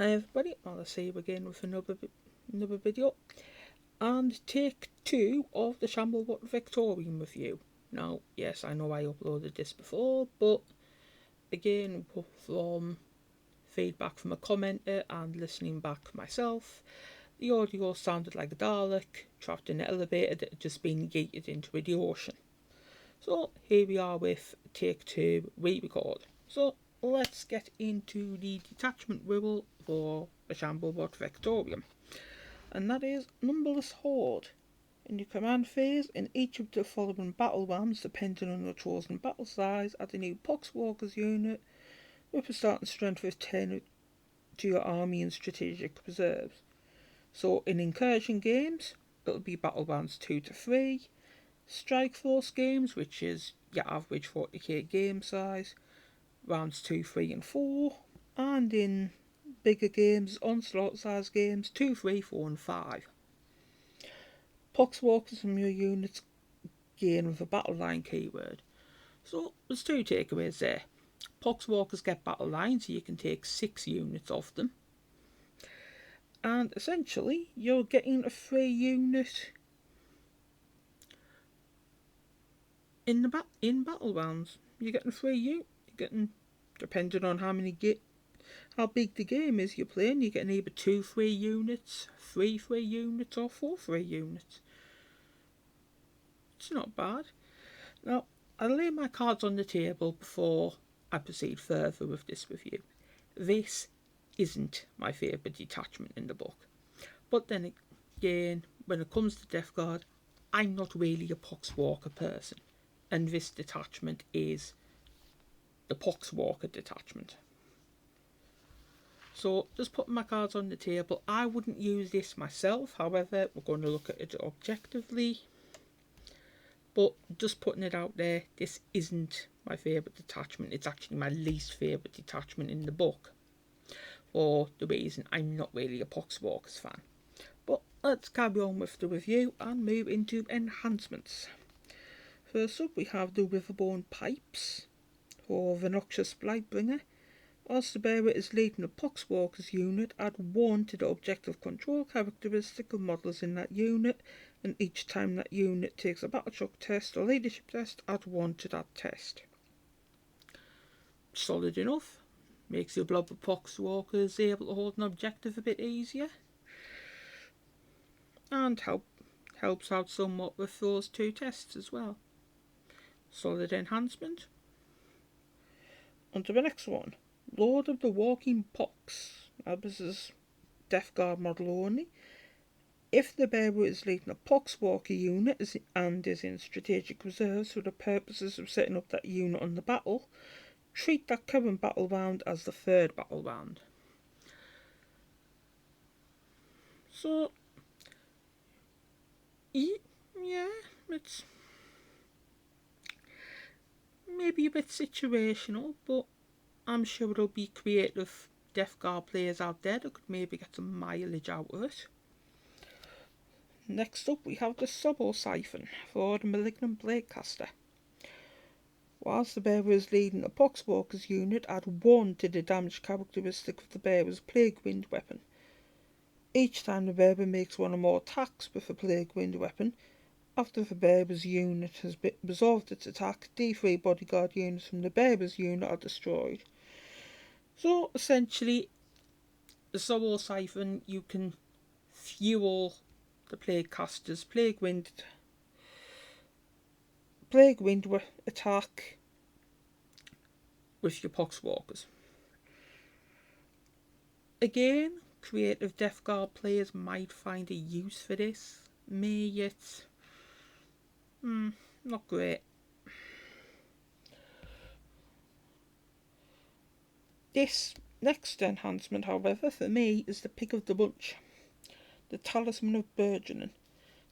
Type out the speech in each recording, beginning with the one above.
Hi everybody, I'll see you again with another video, and take 2 of the Shamblerot Vectorium review. Now, yes, I know I uploaded this before, but again, from feedback from a commenter and listening back myself, the audio sounded like a Dalek trapped in an elevator that had just been yeeted into the ocean. So here we are with take 2 re-record. So let's get into the detachment rule for the Shamblerot Vectorium, and that is numberless horde. In your command phase, in each of the following battle rounds, depending on your chosen battle size, add a new Poxwalkers unit with a starting strength of 10 to your army and strategic reserves. So in incursion games, it'll be battle rounds 2 to 3. Strike Force games, which is your average 40k game size, rounds 2, 3 and 4, and in bigger games, onslaught size games, 2, 3, 4 and 5. Poxwalkers from your units gain with a battle line keyword. So there's 2 takeaways there. Poxwalkers get battle lines, so you can take 6 units off them, and essentially you're getting a free unit in battle rounds. You're getting a free unit. You're getting, depending on how big the game is you're playing, you're getting either 2 free units, 3 free units, or 4 free units. It's not bad. Now, I'll lay my cards on the table before I proceed further with this review. This isn't my favourite detachment in the book. But then again, when it comes to Death Guard, I'm not really a Poxwalker person, and this detachment is the Poxwalker detachment. So just putting my cards on the table, I wouldn't use this myself, however we're going to look at it objectively, but just putting it out there, this isn't my favourite detachment. It's actually my least favourite detachment in the book, for the reason I'm not really a Poxwalkers fan. But let's carry on with the review and move into enhancements. First up, we have the Riverborne Pipes for the Noxious Blightbringer. Whilst the bearer is leading a Poxwalkers unit, add 1 to the objective control characteristic of models in that unit, and each time that unit takes a battle shock test or leadership test, add 1 to that test. Solid enough. Makes your blob of Poxwalkers able to hold an objective a bit easier, and helps out somewhat with those 2 tests as well. Solid enhancement. On to the next one. Lord of the Walking Pox. Now this is Death Guard model only. If the bearer is leading a Poxwalker unit and is in strategic reserves for the purposes of setting up that unit on the battle, treat that current battle round as the 3rd battle round. So, yeah, it's maybe a bit situational, but I'm sure there'll be creative Death Guard players out there that could maybe get some mileage out of it. Next up, we have the Subtle Siphon for the Malignant Bladecaster. Whilst the bearer is leading a Poxwalkers unit, add 1 to the damage characteristic of the bearer's Plague Wind weapon. Each time the bearer makes 1 or more attacks with a Plague Wind weapon, after the bearer's unit has resolved its attack, D3 bodyguard units from the bearer's unit are destroyed. So essentially, the Subtle Siphon, you can fuel the Plaguecaster's Plague Wind attack with your Poxwalkers. Again, creative Death Guard players might find a use for this. Me, it's not great. This next enhancement, however, for me is the pick of the bunch. The Talisman of Burgeoning.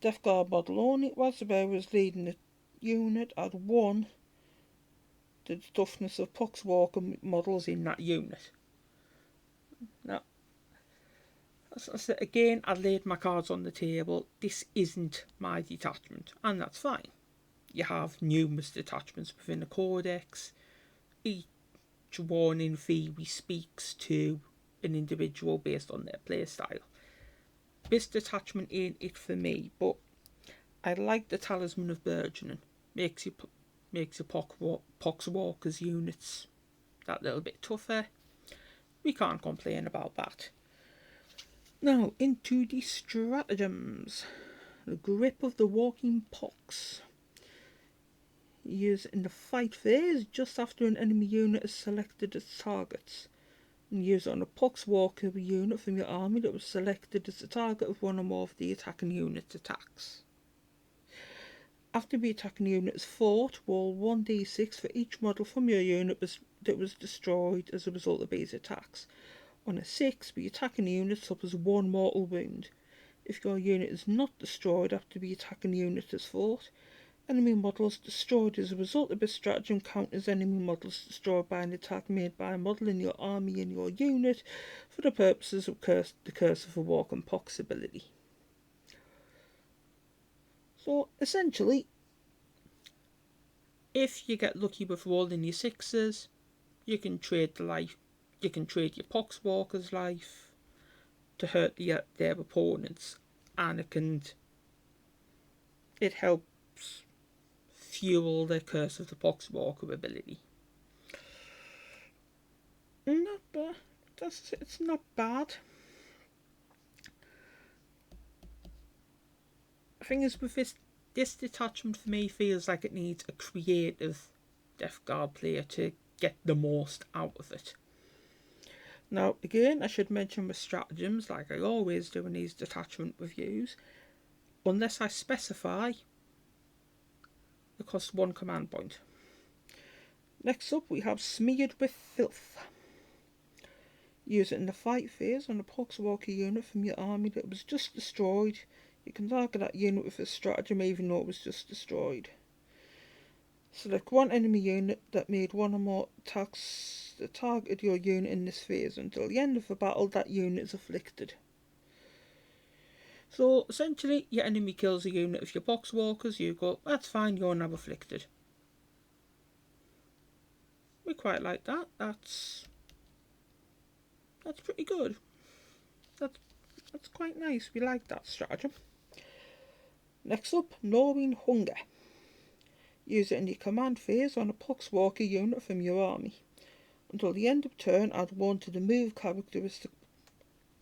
Death Guard model only. Whilst the bearer is leading the unit, add 1 to the toughness of Poxwalker models in that unit. Now, as I said again, I laid my cards on the table. This isn't my detachment, and that's fine. You have numerous detachments within the Codex. Each one in theory speaks to an individual based on their playstyle. This detachment ain't it for me, but I like the Talisman of Burgeoning. Makes your Poxwalkers units that little bit tougher. We can't complain about that. Now, into the stratagems. The Grip of the Walking Pox. Use in the fight phase just after an enemy unit is selected as targets. And use on a Poxwalker unit from your army that was selected as the target of one or more of the attacking unit's attacks. After the attacking unit is fought, roll 1d6 for each model from your unit that was destroyed as a result of these attacks. On a 6, the attacking unit suffers 1 mortal wound. If your unit is not destroyed after the attacking unit is fought, enemy models destroyed as a result of this stratagem count as enemy models destroyed by an attack made by a model in your army and your unit for the purposes of the Curse of the Walking Pox ability. So essentially, if you get lucky with rolling your 6s, you can trade your Poxwalker's life to hurt their opponents, and it helps fuel the Curse of the Poxwalker ability. Not bad. It's not bad. The thing is, with this detachment for me feels like it needs a creative Death Guard player to get the most out of it. Now, again, I should mention with stratagems, like I always do in these detachment reviews, unless I specify, it costs 1 command point. Next up, we have Smeared with Filth. Use it in the fight phase on a Poxwalker unit from your army that was just destroyed. You can target that unit with a stratagem even though it was just destroyed. Select one enemy unit that made 1 or more attacks that targeted your unit in this phase. Until the end of the battle, that unit is afflicted. So essentially, your enemy kills a unit of your Poxwalkers, you go, that's fine, you're now afflicted. We quite like that. That's pretty good. That's quite nice. We like that stratagem. Next up, Gnawing Hunger. Use it in your command phase on a Poxwalker unit from your army. Until the end of turn, add 1 to the move characteristic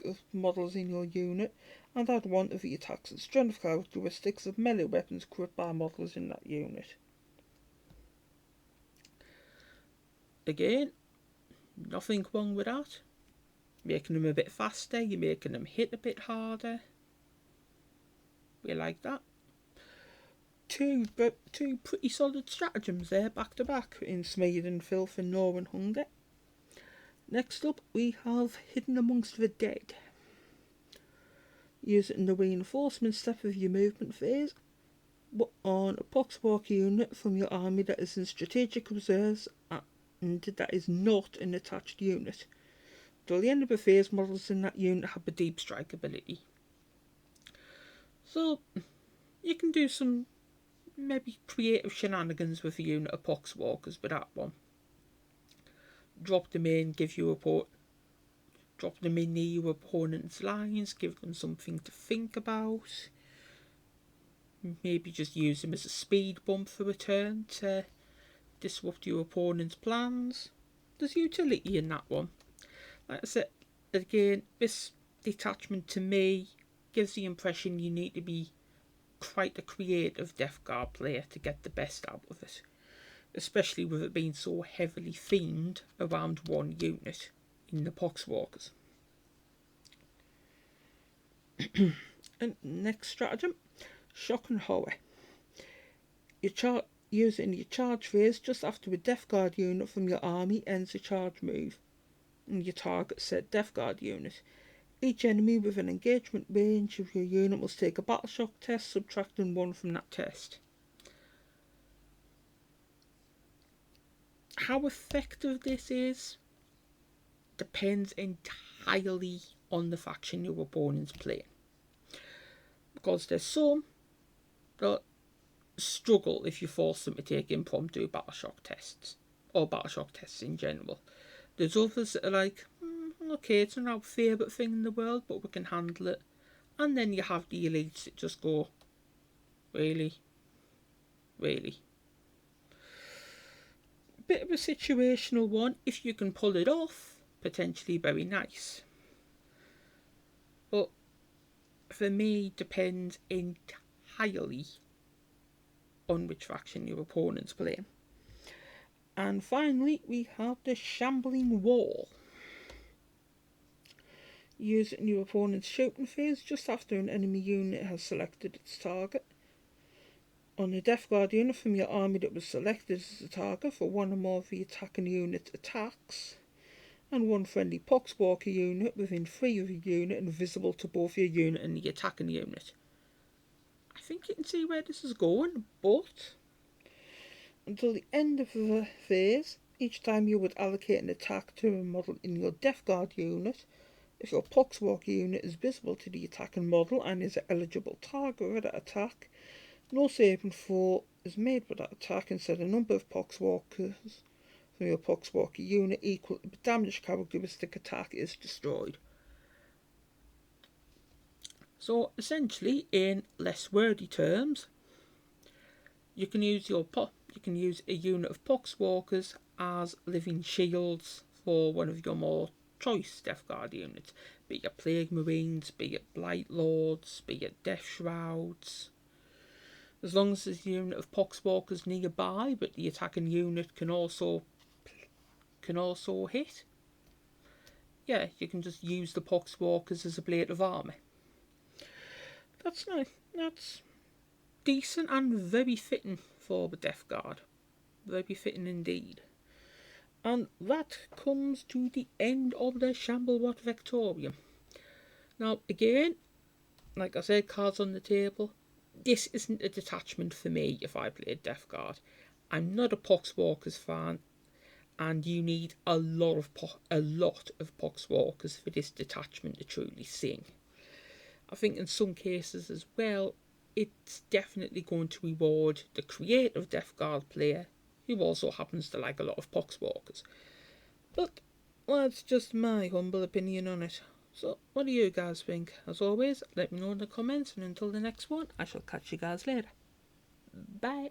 of models in your unit, and add 1 to the attacks and strength characteristics of melee weapons equipped by models in that unit. Again, nothing wrong with that. Making them a bit faster, you're making them hit a bit harder. We like that. Two pretty solid stratagems there, back to back, in Smeared and Filth and Gnawing Hunger. Next up, we have Hidden Amongst the Dead. Use it in the reinforcement step of your movement phase on a Poxwalker unit from your army that is in strategic reserves and that is not an attached unit. Till the end of the phase, models in that unit have the Deep Strike ability. So, you can do some maybe creative shenanigans with a unit of Poxwalkers with that one. Drop them in, drop them in near your opponent's lines, give them something to think about. Maybe just use them as a speed bump for a turn to disrupt your opponent's plans. There's utility in that one. Like I said, again, this detachment to me gives the impression you need to be quite a creative Death Guard player to get the best out of it, especially with it being so heavily themed around one unit in the Poxwalkers. And next stratagem, Shock and Horror. Use it in your charge phase just after a Death Guard unit from your army ends a charge move, and your target said Death Guard unit. Each enemy with an engagement range of your unit must take a battle shock test, subtracting 1 from that test. How effective this is depends entirely on the faction your opponent's playing. Because there's some that struggle if you force them to take impromptu battle shock tests, or battle shock tests in general. There's others that are like, okay, it's not our favourite thing in the world, but we can handle it. And then you have the elites that just go, really? Really? Bit of a situational one. If you can pull it off, potentially very nice. But for me, depends entirely on which faction your opponent's playing. And finally, we have the Shambling Wall. Use it in your opponent's shooting phase just after an enemy unit has selected its target. On a Death Guard unit from your army that was selected as a target for one or more of the attacking unit's attacks, and one friendly Poxwalker unit within 3 of your unit and visible to both your unit and the attacking unit. I think you can see where this is going, but until the end of the phase, each time you would allocate an attack to a model in your Death Guard unit, if your Poxwalker unit is visible to the attacking model and is an eligible target for that attack, no saving throw is made for that attack and set a number of Poxwalkers from your Poxwalker unit equal to the damage characteristic attack is destroyed. So essentially, in less wordy terms, you can use a unit of Poxwalkers as living shields for one of your more choice Death Guard units, be it Plague Marines, be it Blight Lords, be it Death Shrouds. As long as there's a unit of Poxwalkers nearby, but the attacking unit can also hit, yeah, you can just use the Poxwalkers as a blade of armour. That's nice. That's decent and very fitting for the Death Guard. Very fitting indeed. And that comes to the end of the Shamblerot Vectorium. Now, again, like I said, cards on the table. This isn't a detachment for me if I played Death Guard. I'm not a Poxwalkers fan, and you need a lot of Poxwalkers for this detachment to truly sing. I think in some cases as well, it's definitely going to reward the creative Death Guard player who also happens to like a lot of Poxwalkers. But that's just my humble opinion on it. So what do you guys think? As always, let me know in the comments, and until the next one, I shall catch you guys later. Bye.